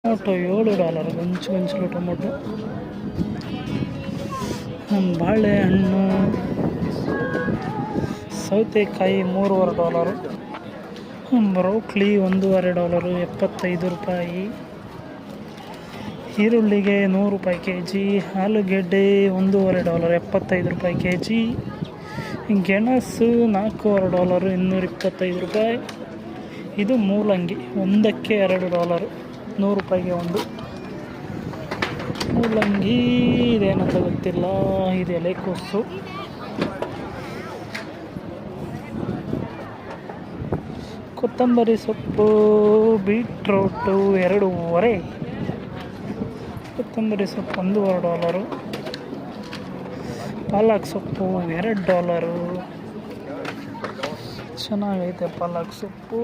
Tomato $7 ಗಂಚಲು tomato. ಬಾಳೆಹಣ್ಣು, ಸೌತೆಕಾಯಿ $3.25. Broccoli $1.25 ₹75. ಈರುಳ್ಳಿಗೆ $100 kg. ಆಲೂಗೆಡ್ಡೆ $1.25 ₹75 kg. ಗೆಣಸು $4.25 $225. ಇದು ಮೂಲಂಗಿ ಒಂದಕ್ಕೆ $2 $100 ಒಂದು. ಮೂಲಂಗಿ ಇದೇನಂತ ಗೊತ್ತಿಲ್ಲ, ಇದು ಎಲೆಕೋಸು. ಕೊತ್ತಂಬರಿ ಸೊಪ್ಪು, ಬೀಟ್ರೋಟು $2.25. ಕೊತ್ತಂಬರಿ ಸೊಪ್ಪು $1.25. ಪಾಲಕ್ ಸೊಪ್ಪು $2. ಚೆನ್ನಾಗೈತೆ ಪಾಲಕ್ ಸೊಪ್ಪು.